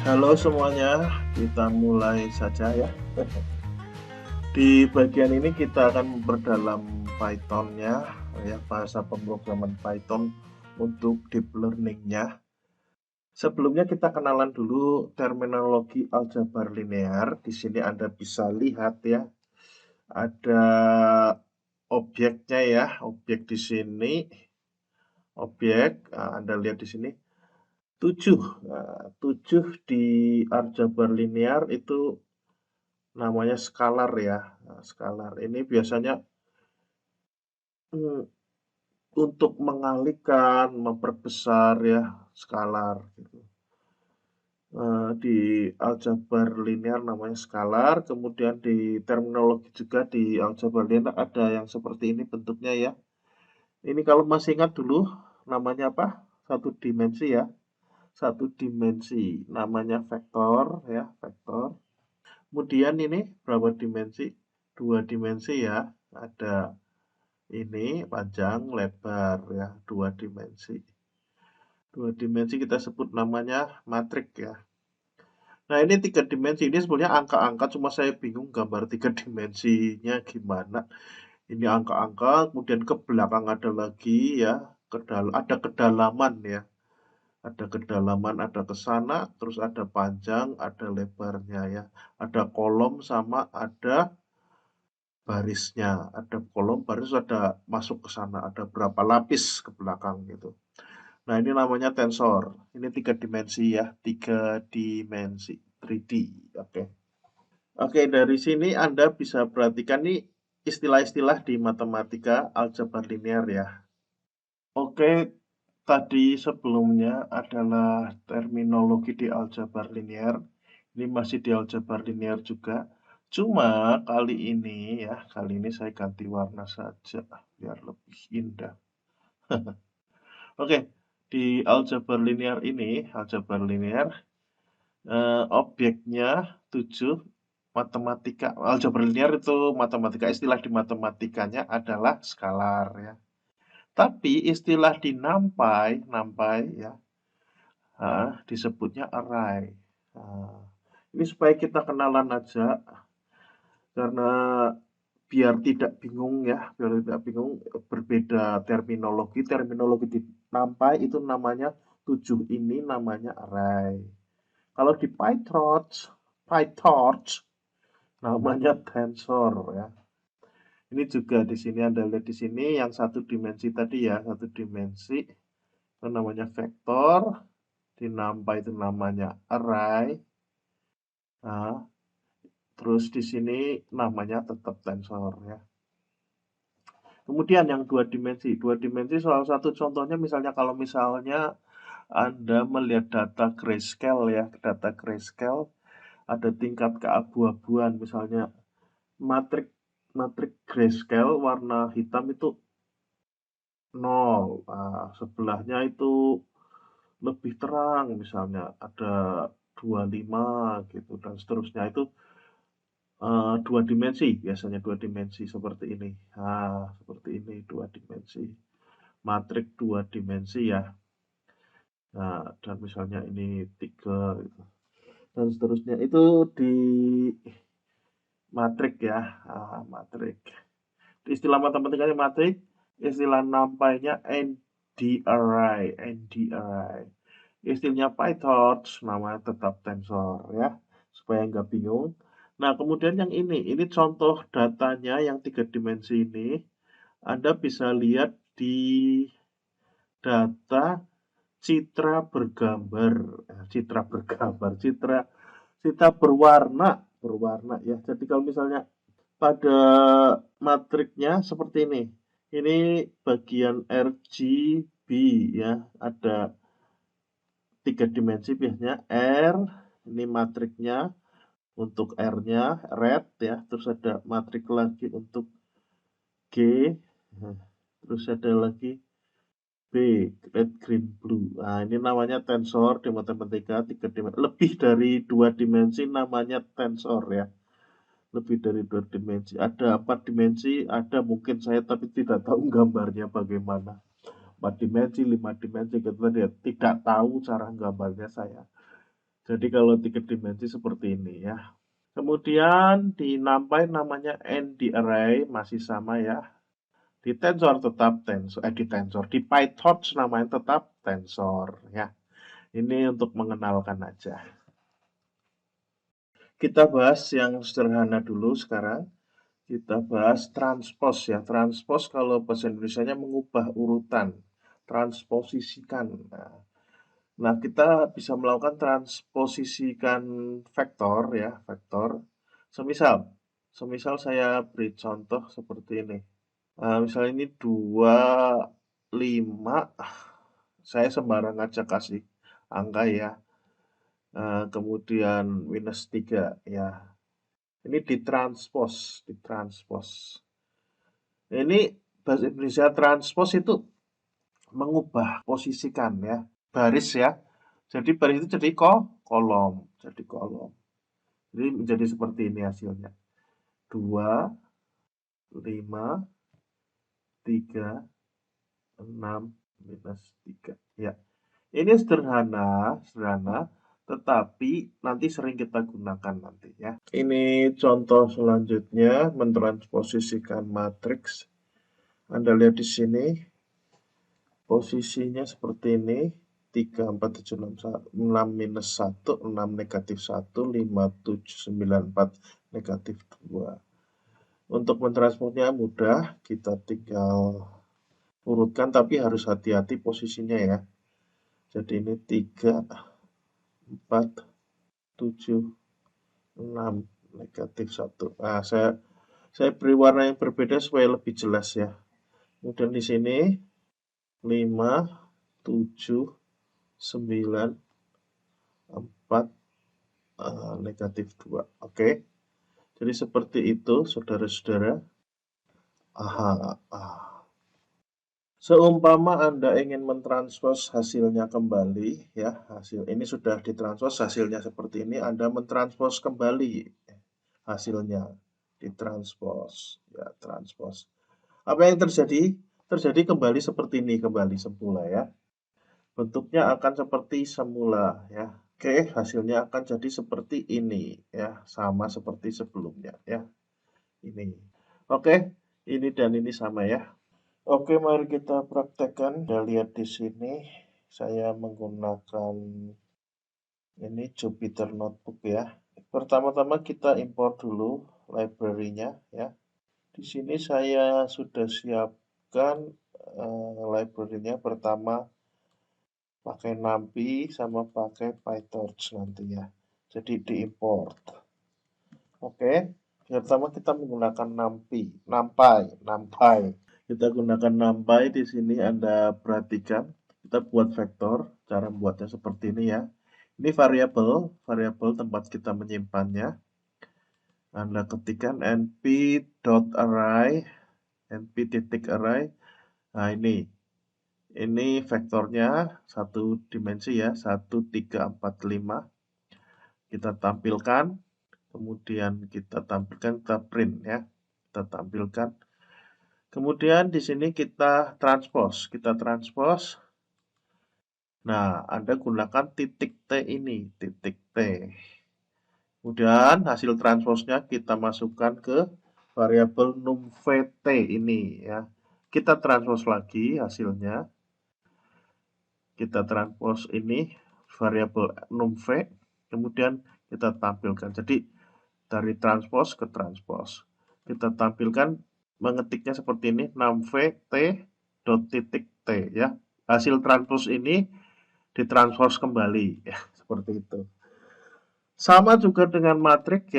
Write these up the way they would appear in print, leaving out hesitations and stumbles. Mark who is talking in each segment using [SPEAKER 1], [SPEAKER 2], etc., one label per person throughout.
[SPEAKER 1] Halo semuanya, kita mulai saja ya. Di bagian ini kita akan memperdalam Python-nya, ya, bahasa pemrograman Python untuk deep learning-nya. Sebelumnya kita kenalan dulu terminologi aljabar linear. Di sini Anda bisa lihat ya, ada objeknya ya, objek di sini, objek. Anda lihat di sini 7. Nah, 7 di aljabar linear itu namanya skalar ya. Nah, skalar ini biasanya hmm, untuk mengalihkan, memperbesar ya, skalar gitu. Di aljabar linear namanya skalar, kemudian di terminologi juga di aljabar linear ada yang seperti ini bentuknya ya. Ini kalau masih ingat dulu namanya apa? Satu dimensi ya. Satu dimensi namanya vektor ya, vektor. Kemudian ini berapa dimensi? Dua dimensi ya. Ada ini panjang, lebar ya, dua dimensi. Dua dimensi kita sebut namanya matrik ya. Nah ini tiga dimensi, ini sebenarnya angka-angka, cuma saya bingung gambar tiga dimensinya gimana. Ini angka-angka, kemudian ke belakang ada lagi ya, ada kedalaman ya. Ada kedalaman, ada ke sana, terus ada panjang, ada lebarnya ya. Ada kolom sama ada barisnya. Ada kolom, baris, ada masuk ke sana, ada berapa lapis ke belakang gitu. Nah, ini namanya tensor. Ini tiga dimensi ya, tiga dimensi, 3D. Oke. Oke, dari sini Anda bisa perhatikan nih istilah-istilah di matematika aljabar linear ya. Oke, tadi sebelumnya adalah terminologi di aljabar linear. Ini masih di aljabar linear juga. Cuma kali ini saya ganti warna saja biar lebih indah. Oke, di aljabar linear objeknya 7 matematika. Aljabar linear itu matematika, istilah di matematikanya adalah skalar ya. Tapi istilah di NumPy ya, disebutnya array. Ini supaya kita kenalan aja, karena biar tidak bingung ya, berbeda terminologi. Terminologi di NumPy itu namanya 7 ini namanya array. Kalau di PyTorch namanya tensor ya. Ini juga di sini Anda lihat di sini yang satu dimensi tadi ya, satu dimensi itu namanya vektor, di NumPy itu namanya array. Nah, terus di sini namanya tetap tensor ya. Kemudian yang dua dimensi salah satu contohnya misalnya kalau misalnya Anda melihat data grayscale ya, data grayscale ada tingkat keabu-abuan, misalnya matrik matrik grayscale warna hitam itu 0, sebelahnya itu lebih terang, misalnya ada 25 gitu dan seterusnya. Itu dua dimensi, biasanya dua dimensi seperti ini. Seperti ini dua dimensi, matrik dua dimensi ya. Nah, dan misalnya ini 3 gitu. Dan seterusnya itu di matrik ya, matrik. Istilah matematikanya matrik, istilah NumPy-nya ND-array. Istilahnya PyTorch, namanya tetap tensor ya, supaya nggak bingung. Nah, kemudian yang ini contoh datanya yang tiga dimensi ini. Anda bisa lihat di data citra bergambar, citra berwarna ya. Jadi kalau misalnya pada matriknya seperti ini. Ini bagian RGB ya, ada tiga dimensi biasanya R, ini matriknya untuk R-nya red ya, terus ada matrik lagi untuk G, terus ada lagi B, red, green, blue. Nah, ini namanya tensor di matematika tiga dimensi. Lebih dari dua dimensi namanya tensor ya. Lebih dari dua dimensi. Ada 4 dimensi, ada mungkin saya tapi tidak tahu gambarnya bagaimana. 4 dimensi, 5 dimensi, kita tidak tahu cara gambarnya saya. Jadi kalau 3 dimensi seperti ini ya. Kemudian di NumPy namanya ND array masih sama ya. Di tensor tetap tensor, di PyTorch namanya tetap tensor ya. Ini untuk mengenalkan aja. Kita bahas yang sederhana dulu sekarang. Kita bahas transpose ya. Transpose kalau bahasa Indonesianya mengubah urutan, transposisikan. Nah, kita bisa melakukan transposisikan vektor ya, vektor. Semisal saya beri contoh seperti ini. Misalnya ini 25, saya sembarang aja kasih angka ya. Kemudian minus 3 ya. Ini ditranspos. Ini bahasa Indonesia transpos itu mengubah posisikan ya, baris ya. Jadi baris itu jadi kolom, Jadi menjadi seperti ini hasilnya. 2, 5, 3, 6, minus 3. Ya. Ini sederhana, tetapi nanti sering kita gunakan nanti ya. Ini contoh selanjutnya mentransposisikan matriks. Anda lihat di sini posisinya seperti ini. 3, 4, 7, 6, minus 1, 6, negatif 1, 5, 7, 9, 4, negatif 2. Untuk mentransposnya mudah, kita tinggal urutkan, tapi harus hati-hati posisinya ya. Jadi ini 3, 4, 7, 6, negatif 1. Nah, saya beri warna yang berbeda supaya lebih jelas ya. Kemudian di sini 5, 7, 9, 4, negatif 2. Oke. Jadi seperti itu, saudara-saudara. Seumpama Anda ingin mentranspos hasilnya kembali, ya, hasil ini sudah ditranspos, hasilnya seperti ini, Anda mentranspos kembali hasilnya, ditranspos, ya, transpos. Apa yang terjadi? Terjadi kembali seperti ini, kembali semula ya. Bentuknya akan seperti semula ya. Oke, hasilnya akan jadi seperti ini ya, sama seperti sebelumnya ya. Ini. Oke, ini dan ini sama ya. Oke, mari kita praktekkan. Kita lihat di sini saya menggunakan ini Jupyter Notebook ya. Pertama-tama kita import dulu library-nya ya. Di sini saya sudah siapkan library-nya. Pertama pakai NumPy sama pakai PyTorch nanti ya. Jadi diimport. Oke, pertama kita menggunakan NumPy. Kita gunakan NumPy di sini Anda perhatikan. Kita buat vektor. Cara membuatnya seperti ini ya. Ini variabel tempat kita menyimpannya. Anda ketikkan np.array, np.array. Nah ini vektornya satu dimensi ya, 1, 3, 4, 5. Kita tampilkan, kemudian kita print ya. Kita tampilkan. Kemudian di sini kita transpose. Nah, Anda gunakan titik T ini, titik T. Kemudian hasil transposnya kita masukkan ke variabel numVt ini ya. Kita transpose lagi hasilnya. Kita transpose ini variabel numv, kemudian kita tampilkan. Jadi dari transpose ke transpose. Kita tampilkan mengetiknya seperti ini, numvt.t ya. Hasil transpose ini ditranspose kembali ya, seperti itu. Sama juga dengan matrik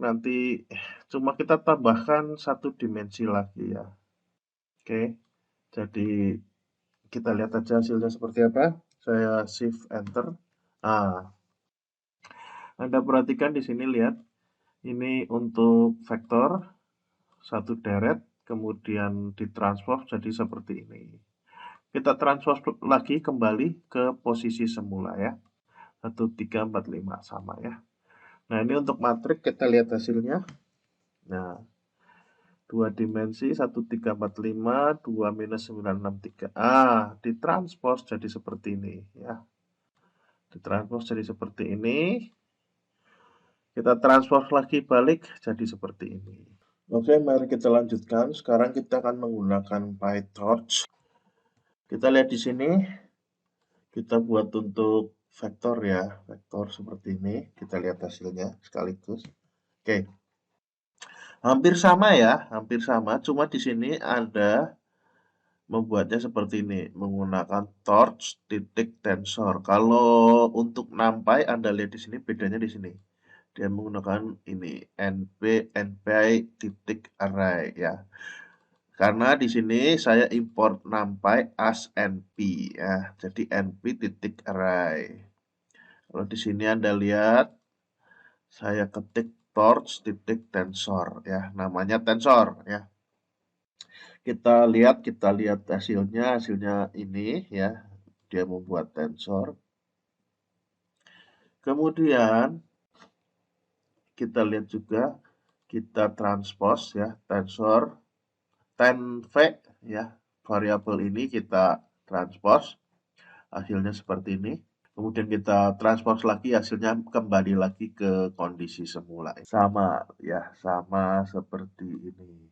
[SPEAKER 1] nanti cuma kita tambahkan satu dimensi lagi ya. Oke. Jadi kita lihat aja hasilnya seperti apa. Saya shift enter. Anda perhatikan di sini lihat. Ini untuk vektor satu deret, kemudian ditranspose jadi seperti ini. Kita transpose lagi kembali ke posisi semula ya. 1, 3, 4, 5 sama ya. Nah, ini untuk matrik kita lihat hasilnya. Nah, 2 dimensi 1, 3, 4, 5, 2, minus 9, 6, 3. Ditranspose jadi seperti ini ya. Ditranspose jadi seperti ini. Kita transpose lagi balik jadi seperti ini. Oke, mari kita lanjutkan. Sekarang kita akan menggunakan PyTorch. Kita lihat di sini. Kita buat untuk vektor ya, vektor seperti ini. Kita lihat hasilnya sekaligus. Oke. Hampir sama ya, hampir sama. Cuma di sini ada membuatnya seperti ini, menggunakan torch titik tensor. Kalau untuk NumPy Anda lihat di sini, bedanya di sini. Dia menggunakan ini NPy titik array ya. Karena di sini saya import NumPy as np ya. Jadi np titik array. Kalau di sini Anda lihat saya ketik torch titik tensor ya, namanya tensor ya. Kita lihat hasilnya ini ya. Dia membuat tensor. Kemudian kita lihat juga kita transpose ya tensor 10v ya. Variabel ini kita transpose. Hasilnya seperti ini. Kemudian kita transpose lagi, hasilnya kembali lagi ke kondisi semula. Sama ya, sama seperti ini.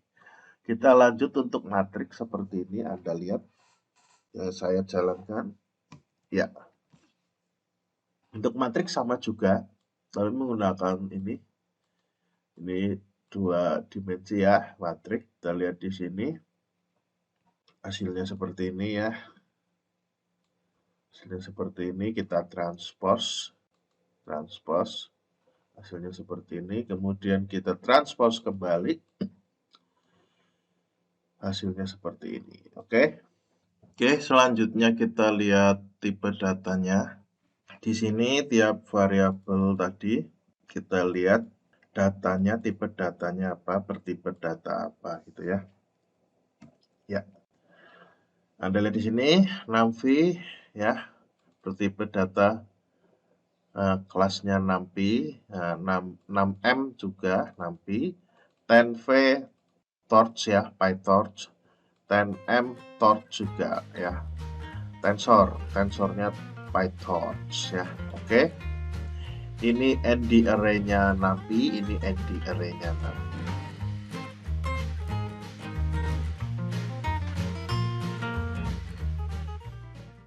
[SPEAKER 1] Kita lanjut untuk matriks seperti ini. Anda lihat saya jalankan ya. Untuk matriks sama juga, tapi menggunakan ini 2 dimensi ya, matriks. Kita lihat di sini hasilnya seperti ini ya. Hasilnya seperti ini, kita transpose hasilnya seperti ini, kemudian kita transpose kembali, hasilnya seperti ini. Oke, selanjutnya kita lihat tipe datanya. Di sini tiap variabel tadi kita lihat datanya, tipe datanya apa, bertipe data apa gitu ya. Ya. Anda lihat di sini NumV ya, bertipe data kelasnya NumPy, 6M juga NumPy, 10V Torch ya, PyTorch, 10M Torch juga ya, tensornya PyTorch ya. Oke. Ini ND array-nya NumPy, ini ND array-nya NumPy.